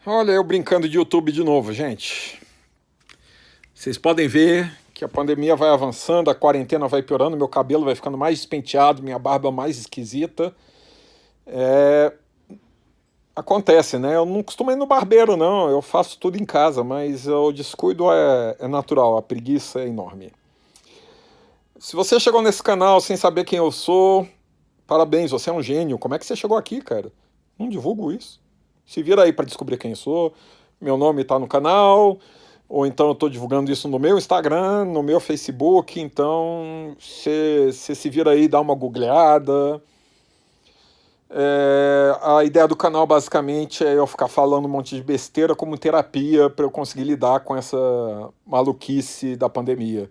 Olha, eu brincando de YouTube de novo, gente. Vocês podem ver que a pandemia vai avançando, a quarentena vai piorando, meu cabelo vai ficando mais despenteado, minha barba mais esquisita. Acontece, né? Eu não costumo ir no barbeiro, não. Eu faço tudo em casa, mas o descuido é natural, a preguiça é enorme. Se você chegou nesse canal sem saber quem eu sou, parabéns, você é um gênio. Como é que você chegou aqui, cara? Não divulgo isso. Se vira aí para descobrir quem eu sou. Meu nome tá no canal, ou então eu tô divulgando isso no meu Instagram, no meu Facebook, então você se vira aí, dá uma googleada. A ideia do canal basicamente é eu ficar falando um monte de besteira como terapia para eu conseguir lidar com essa maluquice da pandemia,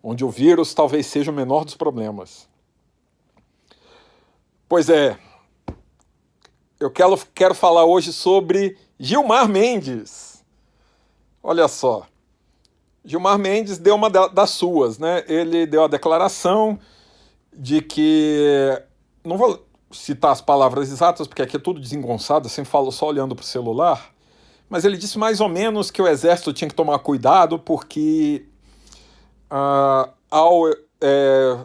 onde o vírus talvez seja o menor dos problemas. Pois é, eu quero falar hoje sobre Gilmar Mendes. Olha só, Gilmar Mendes deu uma das suas, né? Ele deu a declaração de que, não vou citar as palavras exatas, porque aqui é tudo desengonçado, assim falo só olhando para o celular, mas ele disse mais ou menos que o exército tinha que tomar cuidado porque ao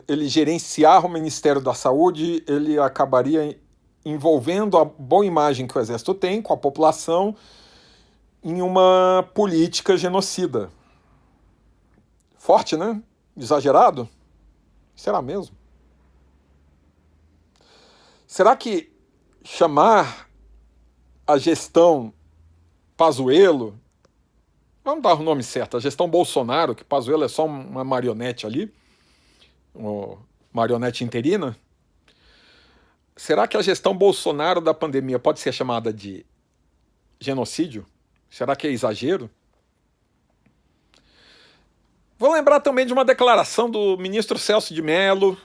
ele gerenciar o Ministério da Saúde, ele acabaria envolvendo a boa imagem que o exército tem com a população em uma política genocida. Forte, né? Exagerado? Será mesmo? Será que chamar a gestão Pazuello, vamos dar o nome certo, a gestão Bolsonaro, que Pazuello é só uma marionete ali, uma marionete interina, será que a gestão Bolsonaro da pandemia pode ser chamada de genocídio? Será que é exagero? Vou lembrar também de uma declaração do ministro Celso de Mello,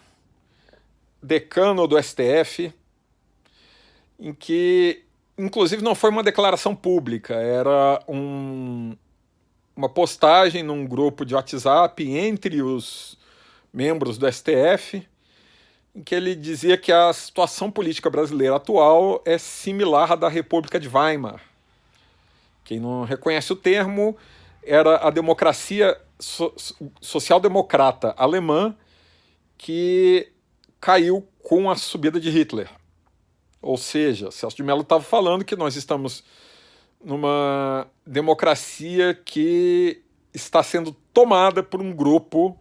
decano do STF, em que, inclusive, não foi uma declaração pública, era uma postagem num grupo de WhatsApp entre os membros do STF, em que ele dizia que a situação política brasileira atual é similar à da República de Weimar. Quem não reconhece o termo, era a democracia social-democrata alemã que caiu com a subida de Hitler. Ou seja, Celso de Mello estava falando que nós estamos numa democracia que está sendo tomada por um grupo,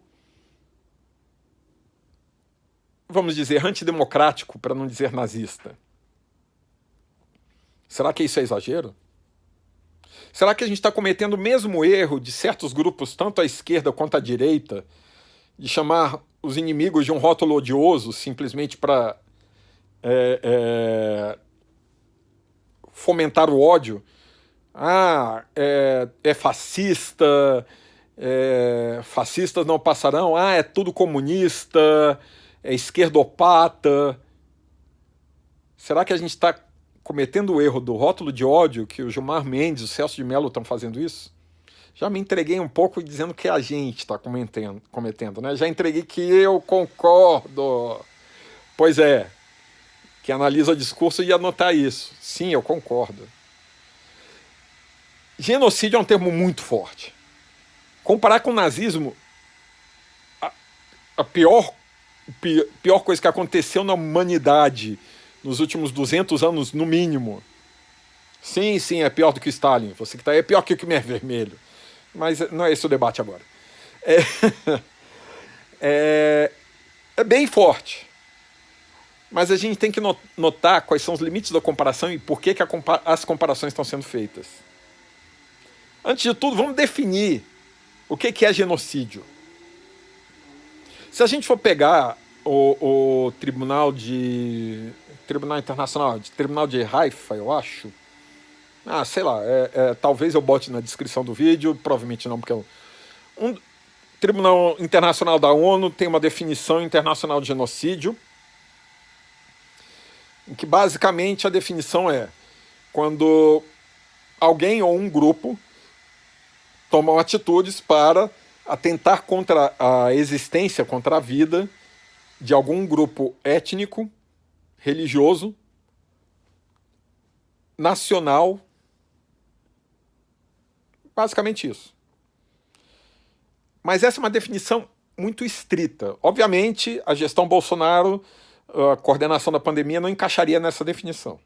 vamos dizer, antidemocrático, para não dizer nazista. Será que isso é exagero? Será que a gente está cometendo o mesmo erro de certos grupos, tanto à esquerda quanto à direita, de chamar os inimigos de um rótulo odioso simplesmente para fomentar o ódio? É fascista, fascistas não passarão, é tudo comunista, é esquerdopata. Será que a gente está cometendo o erro do rótulo de ódio, que o Gilmar Mendes e o Celso de Mello estão fazendo isso? Já me entreguei um pouco dizendo que a gente está cometendo, né? Já entreguei que eu concordo. Pois é, que analisa o discurso ia anotar isso. Sim, eu concordo. Genocídio é um termo muito forte. Comparar com o nazismo, a pior coisa que aconteceu na humanidade nos últimos 200 anos, no mínimo. Sim, é pior do que o Stalin. Você que está aí é pior que o Khmer Vermelho. Mas não é esse o debate agora. É, é bem forte. Mas a gente tem que notar quais são os limites da comparação e por que as comparações estão sendo feitas. Antes de tudo, vamos definir o que é genocídio. Se a gente for pegar o Tribunal Internacional, Tribunal de Haifa, eu acho. Sei lá, talvez eu bote na descrição do vídeo, provavelmente não, porque um Tribunal Internacional da ONU tem uma definição internacional de genocídio, em que basicamente a definição é quando alguém ou um grupo tomam atitudes para atentar contra a existência, contra a vida de algum grupo étnico, religioso, nacional Basicamente isso. Mas essa é uma definição muito estrita. Obviamente, a gestão Bolsonaro, a coordenação da pandemia, não encaixaria nessa definição.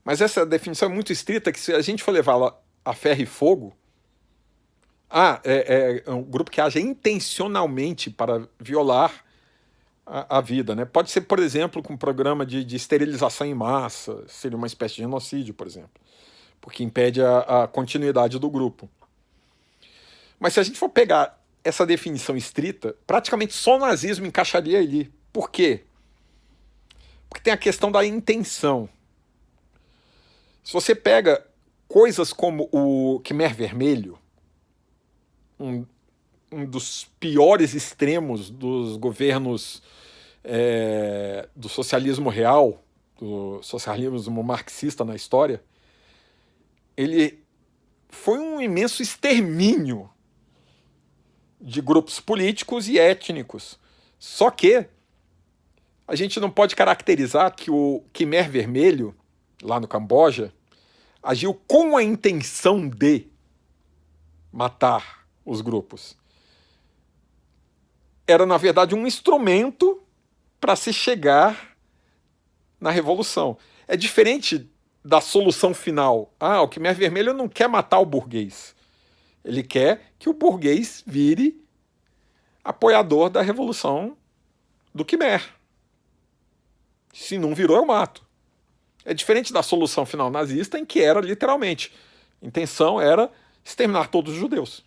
Mas essa definição é muito estrita que, se a gente for levá-la a ferro e fogo, é um grupo que age intencionalmente para violar a vida, né? Pode ser, por exemplo, com um programa de esterilização em massa, seria uma espécie de genocídio, por exemplo, porque impede a continuidade do grupo. Mas se a gente for pegar essa definição estrita, praticamente só o nazismo encaixaria ali. Por quê? Porque tem a questão da intenção. Se você pega coisas como o Khmer Vermelho, um dos piores extremos dos governos do socialismo real, do socialismo marxista na história, ele foi um imenso extermínio de grupos políticos e étnicos. Só que a gente não pode caracterizar que o Khmer Vermelho, lá no Camboja, agiu com a intenção de matar os grupos. Era, na verdade, um instrumento para se chegar na revolução. É diferente da solução final. O Khmer Vermelho não quer matar o burguês. Ele quer que o burguês vire apoiador da revolução do Khmer. Se não virou, eu mato. É diferente da solução final nazista, em que era literalmente, a intenção era exterminar todos os judeus.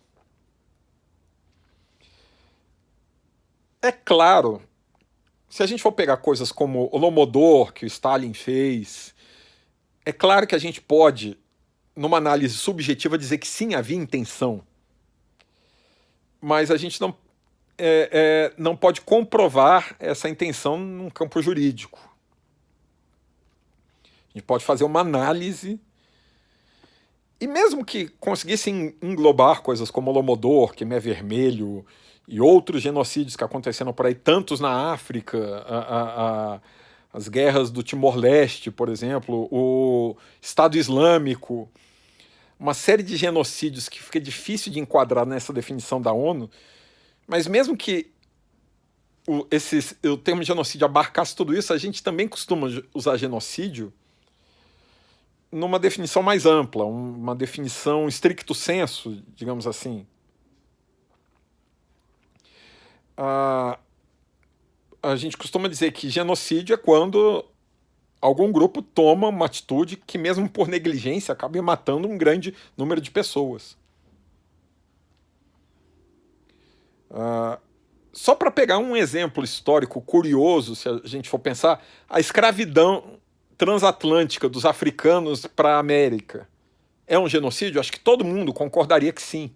É claro, se a gente for pegar coisas como o Holodomor, que o Stalin fez, é claro que a gente pode, numa análise subjetiva, dizer que sim, havia intenção. Mas a gente não pode comprovar essa intenção num campo jurídico. A gente pode fazer uma análise, e mesmo que conseguissem englobar coisas como Holodomor, Khmer Vermelho e outros genocídios que aconteceram por aí, tantos na África, as guerras do Timor-Leste, por exemplo, o Estado Islâmico, uma série de genocídios que fica difícil de enquadrar nessa definição da ONU, mas mesmo que o termo genocídio abarcasse tudo isso, a gente também costuma usar genocídio numa definição mais ampla, uma definição stricto sensu, digamos assim. A gente costuma dizer que genocídio é quando algum grupo toma uma atitude que, mesmo por negligência, acaba matando um grande número de pessoas. Só para pegar um exemplo histórico curioso, se a gente for pensar, a escravidão transatlântica dos africanos para a América é um genocídio? Acho que todo mundo concordaria que sim.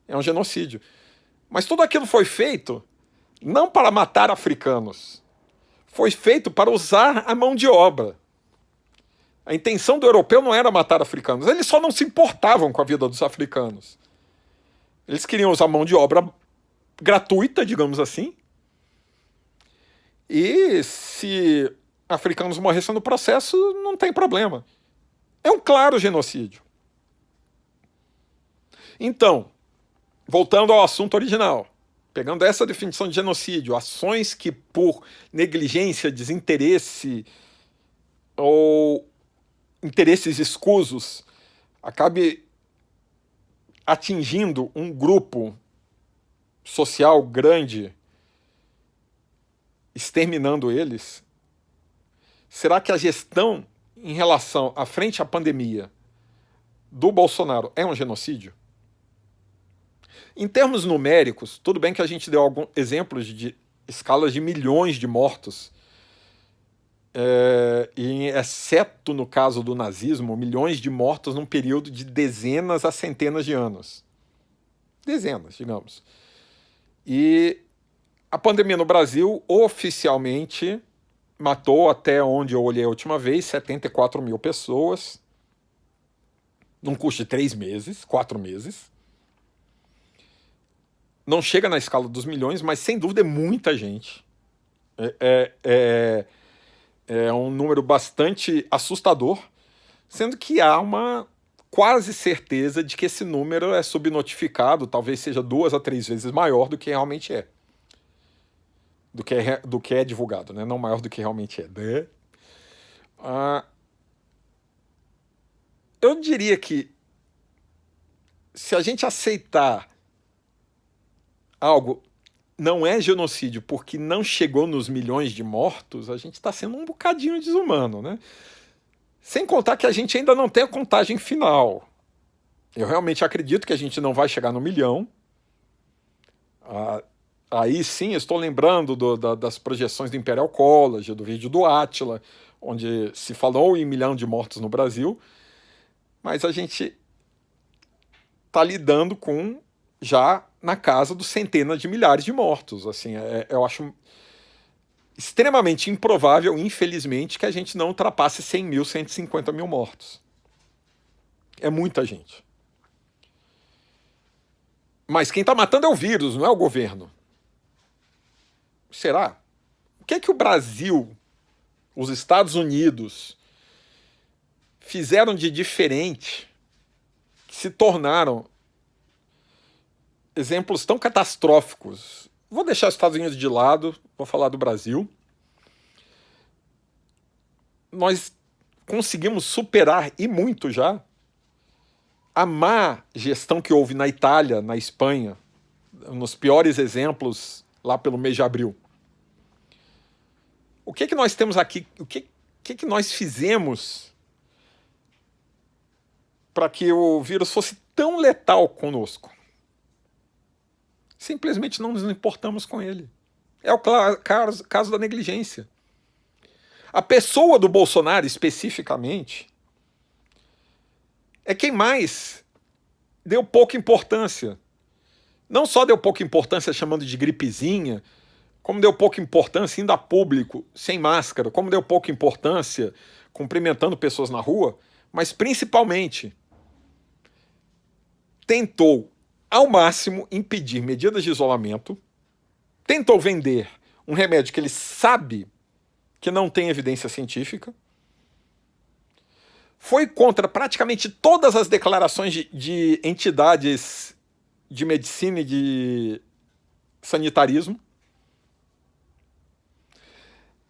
É um genocídio. Mas tudo aquilo foi feito não para matar africanos. Foi feito para usar a mão de obra. A intenção do europeu não era matar africanos. Eles só não se importavam com a vida dos africanos. Eles queriam usar mão de obra gratuita, digamos assim. E se africanos morressem no processo, não tem problema. É um claro genocídio. Então, voltando ao assunto original, pegando essa definição de genocídio, ações que por negligência, desinteresse ou interesses escusos acabe atingindo um grupo social grande, exterminando eles, será que a gestão em relação à frente à pandemia do Bolsonaro é um genocídio? Em termos numéricos, tudo bem que a gente deu alguns exemplos de escalas de milhões de mortos, e exceto no caso do nazismo, milhões de mortos num período de dezenas a centenas de anos. Dezenas, digamos. E a pandemia no Brasil, oficialmente, matou, até onde eu olhei a última vez, 74 mil pessoas, num curso de 3 meses, 4 meses. Não chega na escala dos milhões, mas sem dúvida é muita gente. É um número bastante assustador, sendo que há uma quase certeza de que esse número é subnotificado, talvez seja 2 a 3 vezes maior do que realmente é. Do que é divulgado, né? Não maior do que realmente é. Né? Eu diria que se a gente aceitar algo não é genocídio porque não chegou nos milhões de mortos, a gente está sendo um bocadinho desumano, né? Sem contar que a gente ainda não tem a contagem final. Eu realmente acredito que a gente não vai chegar no 1 milhão. Aí sim, estou lembrando das projeções do Imperial College, do vídeo do Átila, onde se falou em 1 milhão de mortos no Brasil, mas a gente está lidando com já na casa dos centenas de milhares de mortos. Assim, eu acho extremamente improvável, infelizmente, que a gente não ultrapasse 100 mil, 150 mil mortos. É muita gente. Mas quem está matando é o vírus, não é o governo. Será? O que é que o Brasil, os Estados Unidos, fizeram de diferente que se tornaram exemplos tão catastróficos? Vou deixar os Estados Unidos de lado, vou falar do Brasil. Nós conseguimos superar, e muito já, a má gestão que houve na Itália, na Espanha, nos piores exemplos lá pelo mês de abril. O que nós temos aqui? O que nós fizemos para que o vírus fosse tão letal conosco? Simplesmente não nos importamos com ele. É o caso da negligência. A pessoa do Bolsonaro, especificamente, é quem mais deu pouca importância. Não só deu pouca importância chamando de gripezinha, como deu pouca importância indo a público sem máscara, como deu pouca importância cumprimentando pessoas na rua, mas principalmente tentou ao máximo impedir medidas de isolamento, tentou vender um remédio que ele sabe que não tem evidência científica, foi contra praticamente todas as declarações de entidades de medicina e de sanitarismo,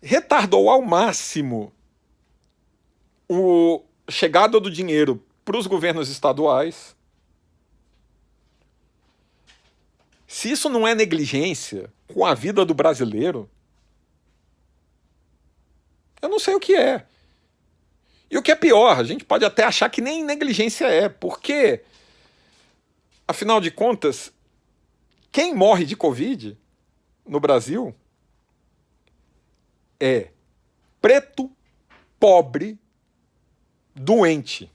retardou ao máximo a chegada do dinheiro para os governos estaduais. Se isso não é negligência com a vida do brasileiro, eu não sei o que é. E o que é pior, a gente pode até achar que nem negligência é, porque, afinal de contas, quem morre de Covid no Brasil é preto, pobre, doente.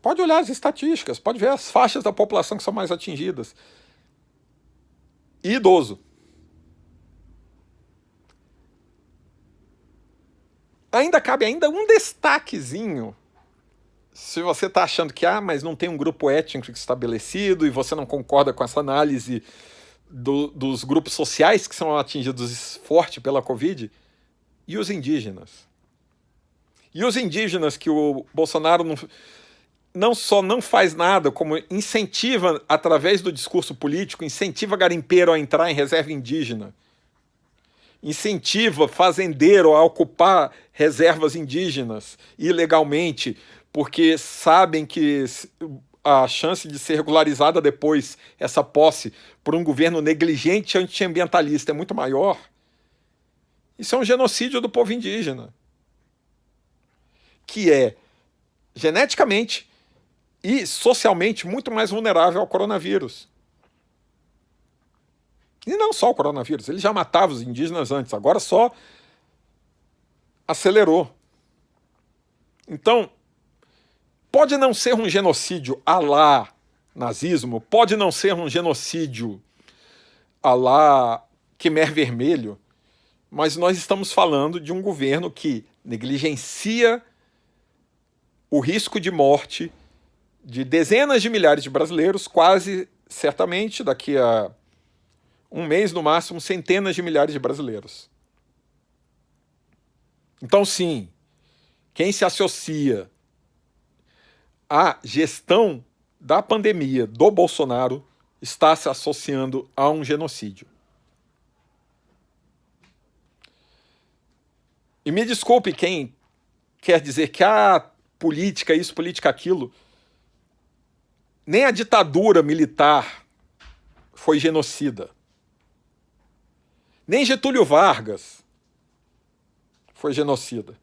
Pode olhar as estatísticas, pode ver as faixas da população que são mais atingidas. E idoso. Ainda cabe um destaquezinho. Se você está achando que, mas não tem um grupo étnico estabelecido e você não concorda com essa análise dos grupos sociais que são atingidos forte pela Covid, e os indígenas? E os indígenas que o Bolsonaro não só não faz nada, como incentiva, através do discurso político, incentiva garimpeiro a entrar em reserva indígena, incentiva fazendeiro a ocupar reservas indígenas ilegalmente, porque sabem que a chance de ser regularizada depois, essa posse, por um governo negligente antiambientalista é muito maior. Isso é um genocídio do povo indígena, que é geneticamente e socialmente muito mais vulnerável ao coronavírus. E não só o coronavírus, ele já matava os indígenas antes, agora só acelerou. Então, pode não ser um genocídio à lá nazismo, pode não ser um genocídio à lá Khmer Vermelho, mas nós estamos falando de um governo que negligencia o risco de morte de dezenas de milhares de brasileiros, quase certamente daqui a um mês no máximo, centenas de milhares de brasileiros. Então, sim, quem se associa à gestão da pandemia do Bolsonaro está se associando a um genocídio. E me desculpe quem quer dizer que política isso, política aquilo. Nem a ditadura militar foi genocida. Nem Getúlio Vargas foi genocida.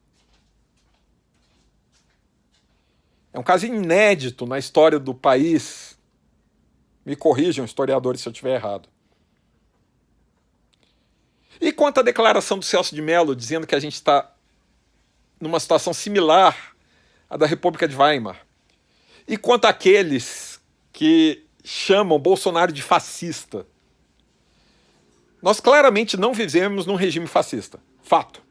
É um caso inédito na história do país. Me corrijam, historiadores, se eu estiver errado. E quanto à declaração do Celso de Mello, dizendo que a gente está numa situação similar à da República de Weimar? E quanto àqueles que chamam Bolsonaro de fascista? Nós claramente não vivemos num regime fascista. Fato.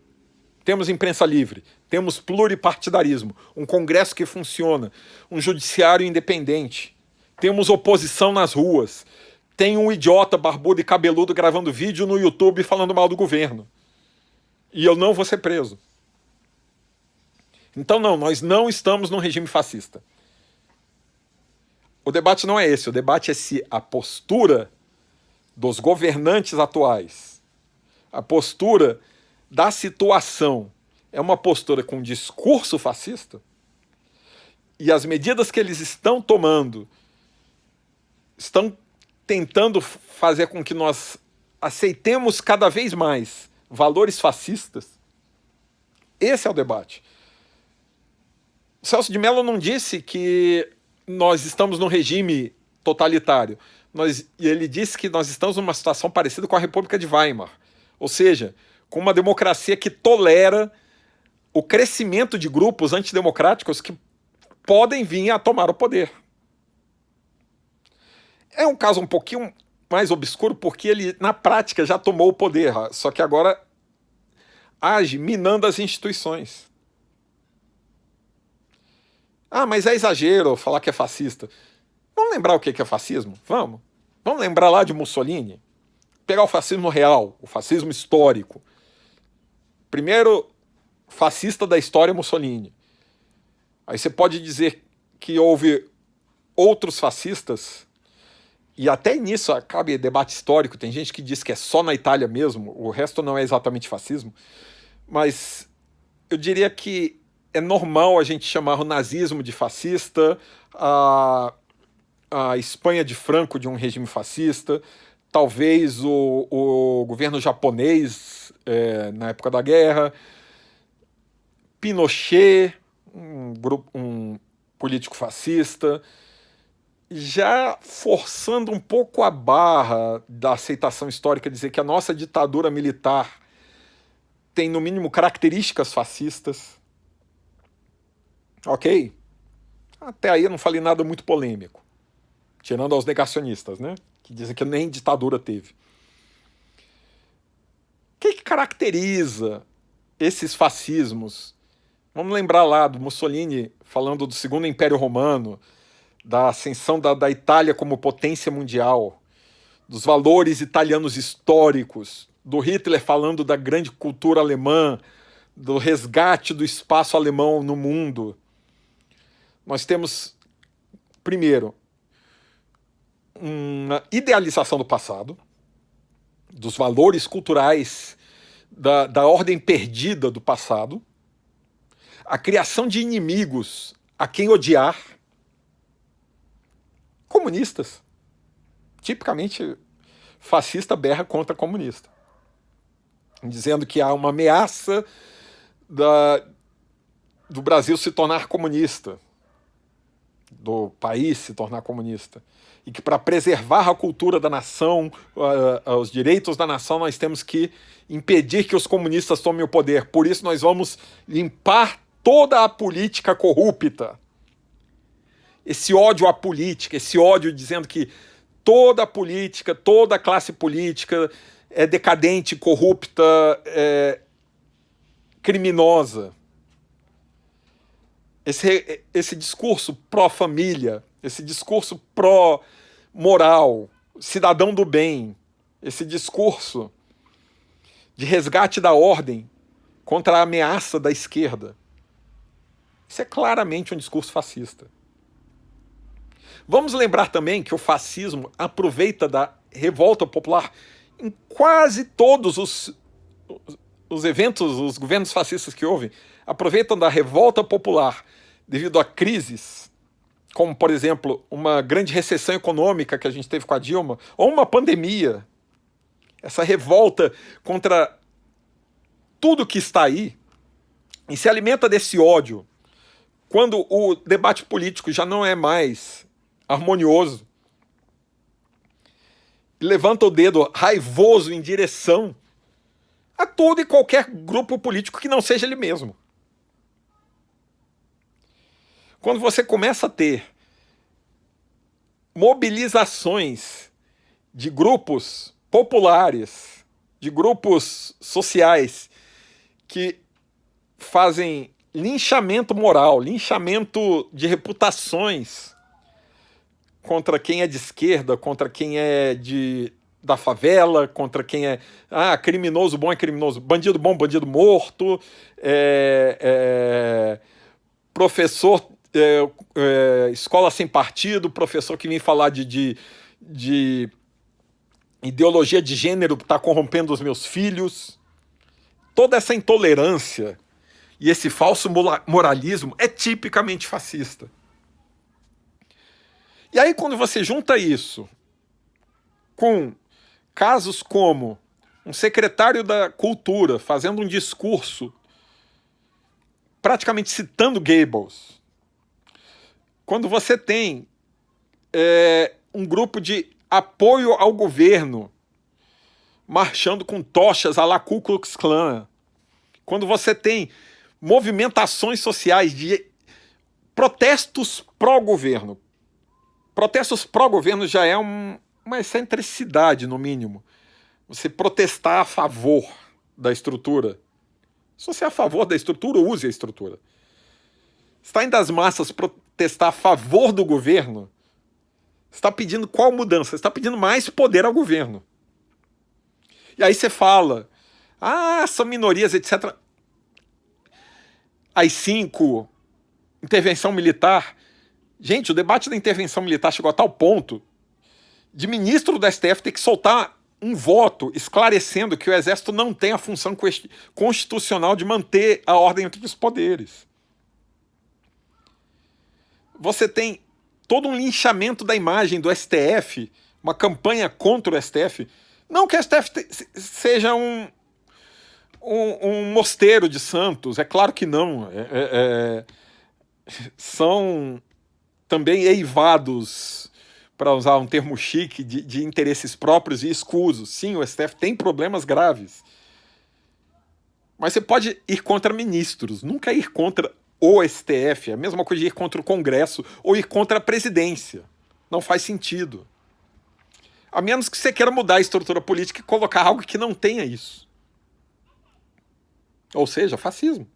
Temos imprensa livre, temos pluripartidarismo, um Congresso que funciona, um judiciário independente, temos oposição nas ruas, tem um idiota barbudo e cabeludo gravando vídeo no YouTube falando mal do governo. E eu não vou ser preso. Então não, nós não estamos num regime fascista. O debate não é esse, o debate é se a postura dos governantes atuais, a postura da situação é uma postura com discurso fascista, e as medidas que eles estão tomando estão tentando fazer com que nós aceitemos cada vez mais valores fascistas. Esse é o debate. O Celso de Mello não disse que nós estamos num regime totalitário. Ele disse que nós estamos numa situação parecida com a República de Weimar. Ou seja, com uma democracia que tolera o crescimento de grupos antidemocráticos que podem vir a tomar o poder. É um caso um pouquinho mais obscuro porque ele, na prática, já tomou o poder, só que agora age minando as instituições. Mas é exagero falar que é fascista. Vamos lembrar o que é fascismo? Vamos. Vamos lembrar lá de Mussolini? Pegar o fascismo real, o fascismo histórico. Primeiro fascista da história, Mussolini. Aí você pode dizer que houve outros fascistas, e até nisso cabe debate histórico, tem gente que diz que é só na Itália mesmo, o resto não é exatamente fascismo, mas eu diria que é normal a gente chamar o nazismo de fascista, a Espanha de Franco de um regime fascista, talvez o governo japonês na época da guerra, Pinochet, um político fascista, já forçando um pouco a barra da aceitação histórica, dizer que a nossa ditadura militar tem, no mínimo, características fascistas. Ok? Até aí eu não falei nada muito polêmico. Tirando aos negacionistas, né? Que dizem que nem ditadura teve. O que caracteriza esses fascismos? Vamos lembrar lá do Mussolini falando do Segundo Império Romano, da ascensão da Itália como potência mundial, dos valores italianos históricos, do Hitler falando da grande cultura alemã, do resgate do espaço alemão no mundo. Nós temos, primeiro, uma idealização do passado, dos valores culturais, da ordem perdida do passado, a criação de inimigos a quem odiar, comunistas. Tipicamente, fascista berra contra comunista, dizendo que há uma ameaça do Brasil se tornar comunista, do país se tornar comunista, e que para preservar a cultura da nação, os direitos da nação, nós temos que impedir que os comunistas tomem o poder. Por isso nós vamos limpar toda a política corrupta. Esse ódio à política, esse ódio dizendo que toda a política, toda a classe política é decadente, corrupta, criminosa. Esse discurso pró-família, esse discurso pró-moral, cidadão do bem, esse discurso de resgate da ordem, contra a ameaça da esquerda. Isso é claramente um discurso fascista. Vamos lembrar também que o fascismo aproveita da revolta popular em quase todos os eventos, os governos fascistas que houve, aproveitam da revolta popular devido a crises, como, por exemplo, uma grande recessão econômica que a gente teve com a Dilma, ou uma pandemia. Essa revolta contra tudo que está aí, e se alimenta desse ódio, quando o debate político já não é mais harmonioso, levanta o dedo raivoso em direção a todo e qualquer grupo político que não seja ele mesmo. Quando você começa a ter mobilizações de grupos populares, de grupos sociais que fazem linchamento moral, linchamento de reputações contra quem é de esquerda, contra quem é da favela, contra quem é criminoso bom é criminoso, bandido bom, bandido morto, professor, escola sem partido, professor que vem falar de ideologia de gênero está corrompendo os meus filhos. Toda essa intolerância e esse falso moralismo é tipicamente fascista. E aí, quando você junta isso com casos como um secretário da Cultura fazendo um discurso praticamente citando Goebbels, quando você tem um grupo de apoio ao governo marchando com tochas à la Ku Klux Klan, quando você tem movimentações sociais de protestos pró-governo. Protestos pró-governo já é uma excentricidade, no mínimo. Você protestar a favor da estrutura. Se você é a favor da estrutura, use a estrutura. Está indo às massas protestar a favor do governo, está pedindo qual mudança? Está pedindo mais poder ao governo. E aí você fala, são minorias, etc. AI-5, intervenção militar. Gente, o debate da intervenção militar chegou a tal ponto de ministro do STF ter que soltar um voto esclarecendo que o Exército não tem a função constitucional de manter a ordem entre os poderes. Você tem todo um linchamento da imagem do STF, uma campanha contra o STF. Não que o STF seja um mosteiro de santos, é claro que não. São também eivados, para usar um termo chique, de interesses próprios e escusos. Sim, o STF tem problemas graves. Mas você pode ir contra ministros, nunca ir contra o STF. É a mesma coisa de ir contra o Congresso ou ir contra a presidência. Não faz sentido. A menos que você queira mudar a estrutura política e colocar algo que não tenha isso. Ou seja, fascismo.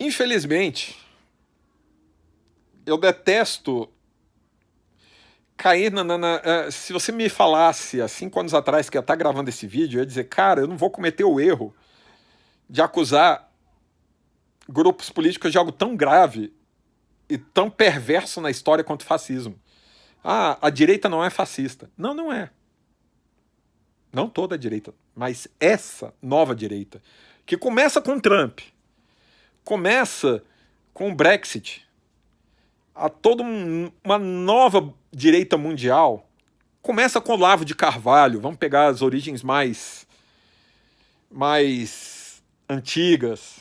Infelizmente, eu detesto cair se você me falasse há 5 anos atrás que eu ia estar gravando esse vídeo, eu ia dizer, cara, eu não vou cometer o erro de acusar grupos políticos de algo tão grave e tão perverso na história quanto o fascismo. A direita não é fascista. Não, não é. Não toda a direita, mas essa nova direita, que começa com Trump, começa com o Brexit, a toda uma nova direita mundial, começa com o Olavo de Carvalho, vamos pegar as origens mais antigas,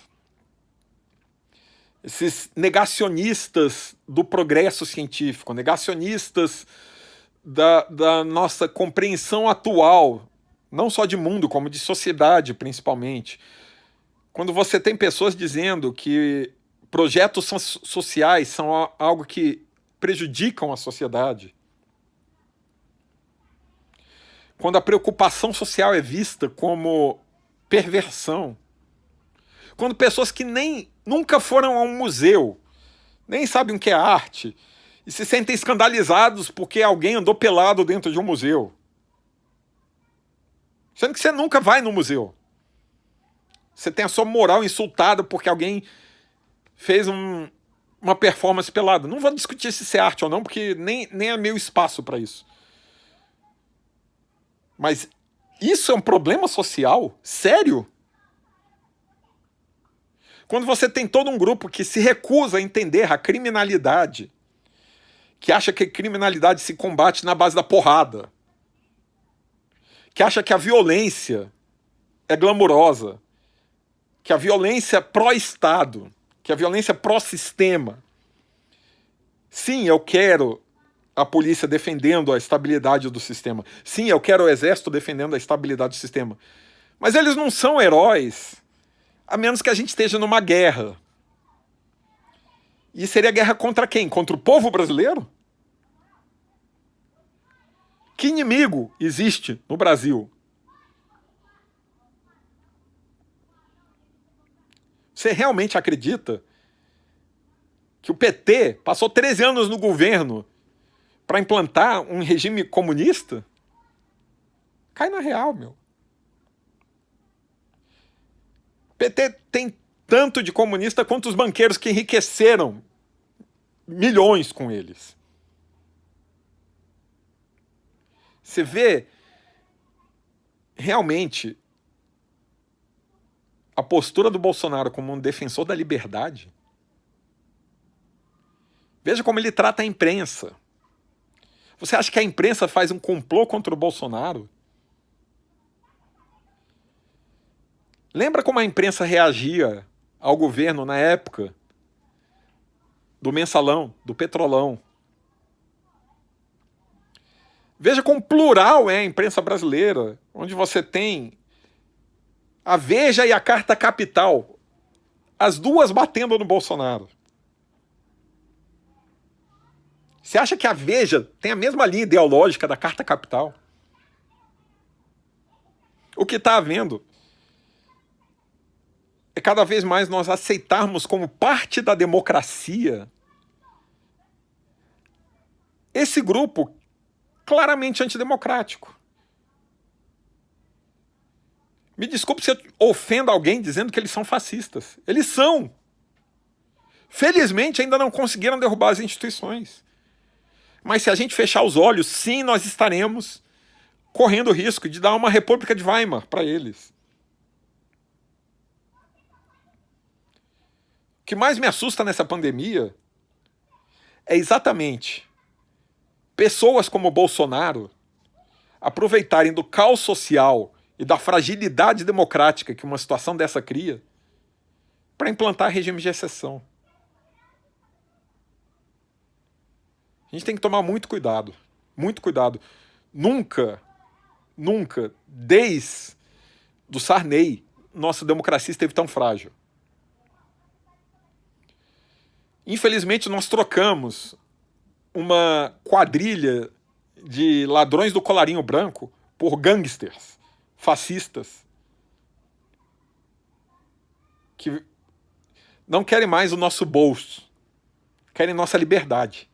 esses negacionistas do progresso científico, negacionistas da nossa compreensão atual, não só de mundo, como de sociedade, principalmente. Quando você tem pessoas dizendo que projetos sociais são algo que prejudicam a sociedade, quando a preocupação social é vista como perversão, quando pessoas que nunca foram a um museu, nem sabem o que é arte, e se sentem escandalizados porque alguém andou pelado dentro de um museu. Sendo que você nunca vai no museu. Você tem a sua moral insultada porque alguém fez uma performance pelada. Não vou discutir se isso é arte ou não, porque nem é meu espaço para isso. Mas isso é um problema social? Sério? Quando você tem todo um grupo que se recusa a entender a criminalidade, que acha que a criminalidade se combate na base da porrada, que acha que a violência é glamurosa, que a violência pró-Estado, que a violência pró-sistema. Sim, eu quero a polícia defendendo a estabilidade do sistema. Sim, eu quero o exército defendendo a estabilidade do sistema. Mas eles não são heróis, a menos que a gente esteja numa guerra. E seria guerra contra quem? Contra o povo brasileiro? Que inimigo existe no Brasil? Você realmente acredita que o PT passou 13 anos no governo para implantar um regime comunista? Cai na real, meu. O PT tem tanto de comunista quanto os banqueiros que enriqueceram milhões com eles. Você vê realmente a postura do Bolsonaro como um defensor da liberdade? Veja como ele trata a imprensa. Você acha que a imprensa faz um complô contra o Bolsonaro? Lembra como a imprensa reagia ao governo na época do Mensalão, do Petrolão? Veja como plural é a imprensa brasileira, onde você tem a Veja e a Carta Capital, as duas batendo no Bolsonaro. Você acha que a Veja tem a mesma linha ideológica da Carta Capital? O que está havendo é cada vez mais nós aceitarmos como parte da democracia esse grupo claramente antidemocrático. Me desculpe se eu ofendo alguém dizendo que eles são fascistas. Eles são. Felizmente ainda não conseguiram derrubar as instituições. Mas se a gente fechar os olhos, sim, nós estaremos correndo o risco de dar uma República de Weimar para eles. O que mais me assusta nessa pandemia é exatamente pessoas como o Bolsonaro aproveitarem do caos social e da fragilidade democrática que uma situação dessa cria para implantar regimes de exceção. A gente tem que tomar muito cuidado. Muito cuidado. Nunca, desde do Sarney, nossa democracia esteve tão frágil. Infelizmente, nós trocamos uma quadrilha de ladrões do colarinho branco por gangsters, fascistas, que não querem mais o nosso bolso, querem nossa liberdade.